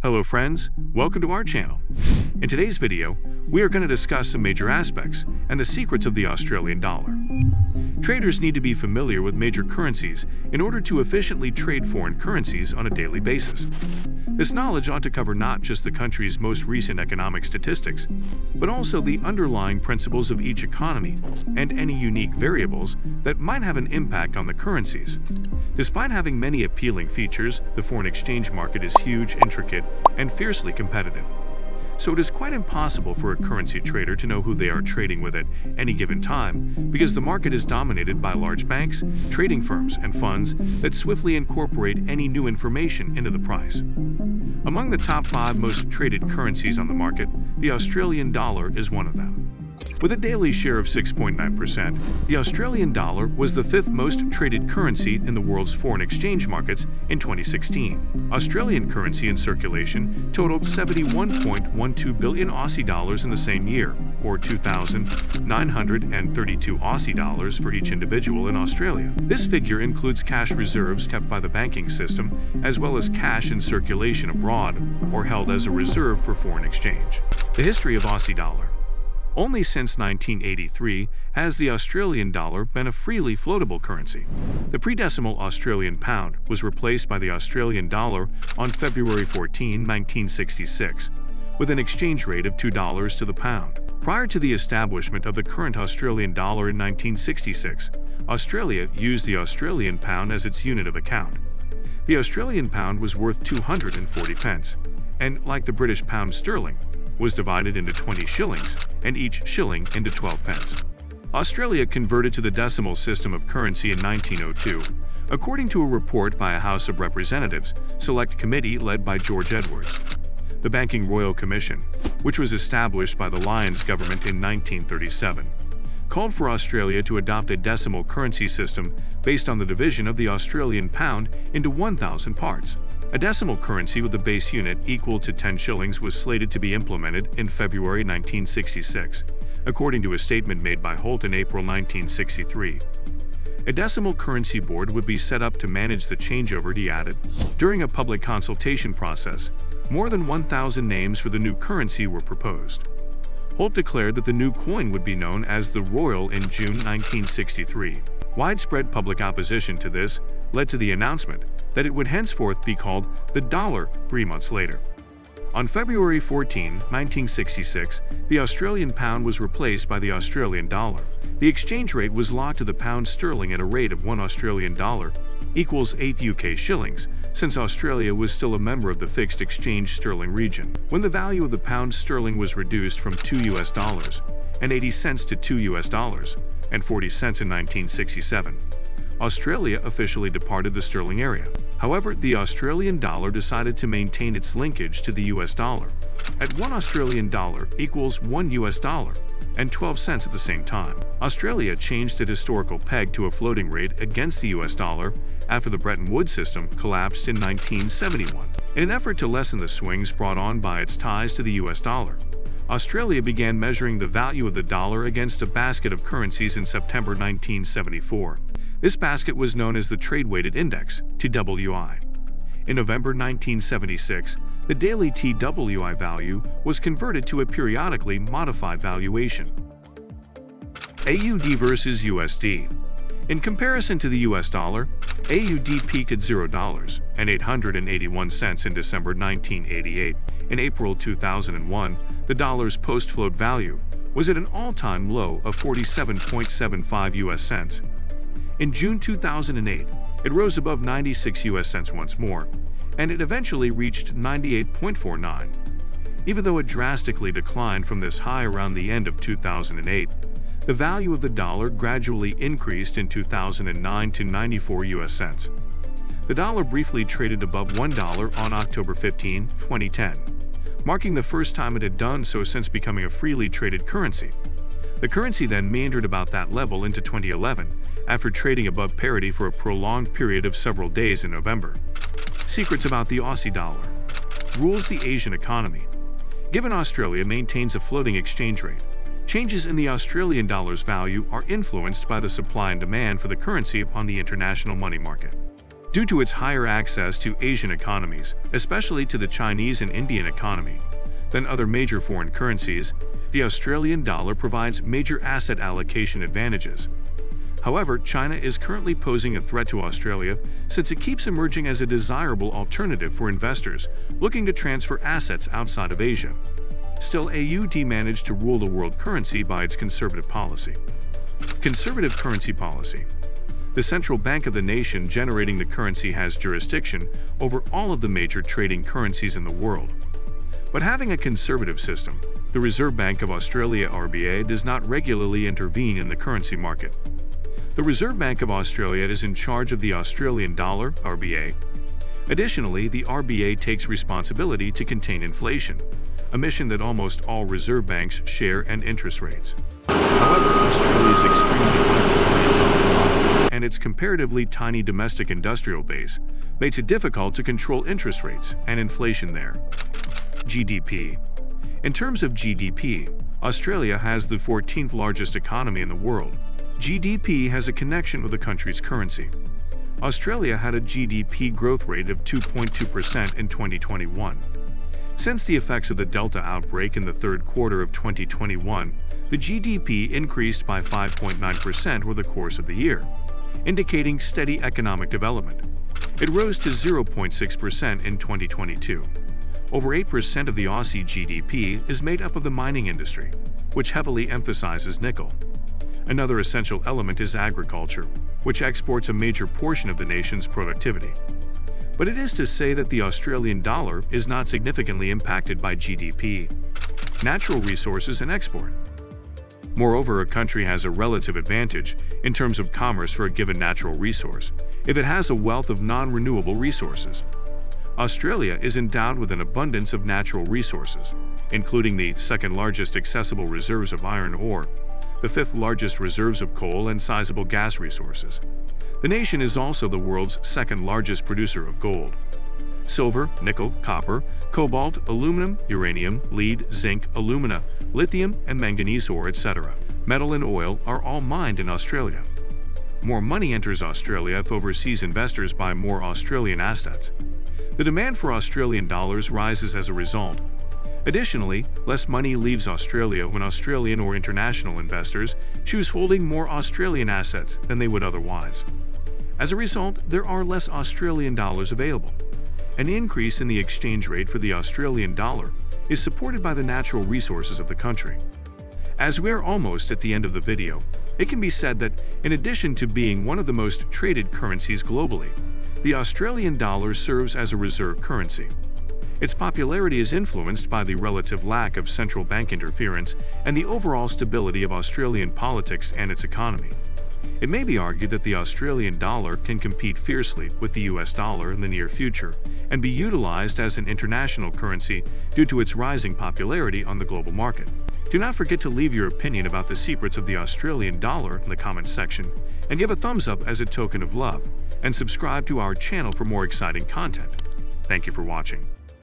Hello friends, welcome to our channel. In today's video, we are going to discuss some major aspects and the secrets of the Australian dollar. Traders need to be familiar with major currencies in order to efficiently trade foreign currencies on a daily basis. This knowledge ought to cover not just the country's most recent economic statistics, but also the underlying principles of each economy and any unique variables that might have an impact on the currencies. Despite having many appealing features, the foreign exchange market is huge, intricate, and fiercely competitive. So it is quite impossible for a currency trader to know who they are trading with at any given time, because the market is dominated by large banks, trading firms, and funds that swiftly incorporate any new information into the price. Among the top 5 most traded currencies on the market, the Australian dollar is one of them. With a daily share of 6.9%, the Australian dollar was the 5th most traded currency in the world's foreign exchange markets in 2016. Australian currency in circulation totaled 71.12 billion Aussie dollars in the same year, or 2,932 Aussie dollars for each individual in Australia. This figure includes cash reserves kept by the banking system, as well as cash in circulation abroad or held as a reserve for foreign exchange. The history of Aussie dollar. Only since 1983 has the Australian dollar been a freely floatable currency. The pre-decimal Australian pound was replaced by the Australian dollar on February 14, 1966, with an exchange rate of $2 to the pound. Prior to the establishment of the current Australian dollar in 1966, Australia used the Australian pound as its unit of account. The Australian pound was worth 240 pence, and, like the British pound sterling, was divided into 20 shillings, and each shilling into 12 pence. Australia converted to the decimal system of currency in 1902, according to a report by a House of Representatives Select Committee led by George Edwards. The Banking Royal Commission, which was established by the Lyons government in 1937, called for Australia to adopt a decimal currency system based on the division of the Australian pound into 1,000 parts. A decimal currency with a base unit equal to 10 shillings was slated to be implemented in February 1966, according to a statement made by Holt in April 1963. A decimal currency board would be set up to manage the changeover, he added. During a public consultation process, more than 1,000 names for the new currency were proposed. Holt declared that the new coin would be known as the Royal in June 1963. Widespread public opposition to this led to the announcement that it would henceforth be called the dollar 3 months later. On February 14, 1966, the Australian pound was replaced by the Australian dollar. The exchange rate was locked to the pound sterling at a rate of 1 Australian dollar equals 8 UK shillings, since Australia was still a member of the fixed exchange sterling region. When the value of the pound sterling was reduced from $2.80 to $2.40 in 1967, Australia officially departed the sterling area. However, the Australian dollar decided to maintain its linkage to the US dollar, at 1 Australian dollar equals 1 US dollar and 12 cents at the same time. Australia changed its historical peg to a floating rate against the US dollar after the Bretton Woods system collapsed in 1971. In an effort to lessen the swings brought on by its ties to the US dollar, Australia began measuring the value of the dollar against a basket of currencies in September 1974. This basket was known as the Trade-Weighted Index, TWI. In November 1976, the daily TWI value was converted to a periodically modified valuation. AUD versus USD. In comparison to the US dollar, AUD peaked at $0.881 in December 1988. In April 2001, the dollar's post-float value was at an all-time low of 47.75 US cents. In June 2008, it rose above 96 US cents once more, and it eventually reached 98.49. Even though it drastically declined from this high around the end of 2008, the value of the dollar gradually increased in 2009 to 94 US cents. The dollar briefly traded above $1 on October 15, 2010, marking the first time it had done so since becoming a freely traded currency. The currency then meandered about that level into 2011, after trading above parity for a prolonged period of several days in November. Secrets about the Aussie dollar. Rules the Asian economy. Given Australia maintains a floating exchange rate, changes in the Australian dollar's value are influenced by the supply and demand for the currency upon the international money market. Due to its higher access to Asian economies, especially to the Chinese and Indian economy, than other major foreign currencies, the Australian dollar provides major asset allocation advantages. However, China is currently posing a threat to Australia since it keeps emerging as a desirable alternative for investors looking to transfer assets outside of Asia. Still, AUD managed to rule the world currency by its conservative policy. Conservative currency policy. The central bank of the nation generating the currency has jurisdiction over all of the major trading currencies in the world. But having a conservative system, the Reserve Bank of Australia (RBA) does not regularly intervene in the currency market. The Reserve Bank of Australia is in charge of the Australian dollar (RBA). Additionally, the RBA takes responsibility to contain inflation, a mission that almost all reserve banks share, and interest rates. However, Australia's extremely high reliance on commodities and its comparatively tiny domestic industrial base makes it difficult to control interest rates and inflation there. GDP. In terms of GDP, Australia has the 14th largest economy in the world. GDP has a connection with the country's currency. Australia had a GDP growth rate of 2.2% in 2021. Since the effects of the Delta outbreak in the third quarter of 2021, the GDP increased by 5.9% over the course of the year, indicating steady economic development. It rose to 0.6% in 2022. Over 8% of the Aussie GDP is made up of the mining industry, which heavily emphasizes nickel. Another essential element is agriculture, which exports a major portion of the nation's productivity. But it is to say that the Australian dollar is not significantly impacted by GDP, natural resources, and export. Moreover, a country has a relative advantage in terms of commerce for a given natural resource if it has a wealth of non-renewable resources. Australia is endowed with an abundance of natural resources, including the second largest accessible reserves of iron ore, the fifth largest reserves of coal, and sizable gas resources. The nation is also the world's second largest producer of gold. Silver, nickel, copper, cobalt, aluminum, uranium, lead, zinc, alumina, lithium, and manganese ore, etc. Metal and oil are all mined in Australia. More money enters Australia if overseas investors buy more Australian assets. The demand for Australian dollars rises as a result. Additionally, less money leaves Australia when Australian or international investors choose holding more Australian assets than they would otherwise. As a result, there are less Australian dollars available. An increase in the exchange rate for the Australian dollar is supported by the natural resources of the country. As we're almost at the end of the video, it can be said that, in addition to being one of the most traded currencies globally, the Australian dollar serves as a reserve currency. Its popularity is influenced by the relative lack of central bank interference and the overall stability of Australian politics and its economy. It may be argued that the Australian dollar can compete fiercely with the US dollar in the near future and be utilized as an international currency due to its rising popularity on the global market. Do not forget to leave your opinion about the secrets of the Australian dollar in the comments section, and give a thumbs up as a token of love, and subscribe to our channel for more exciting content. Thank you for watching.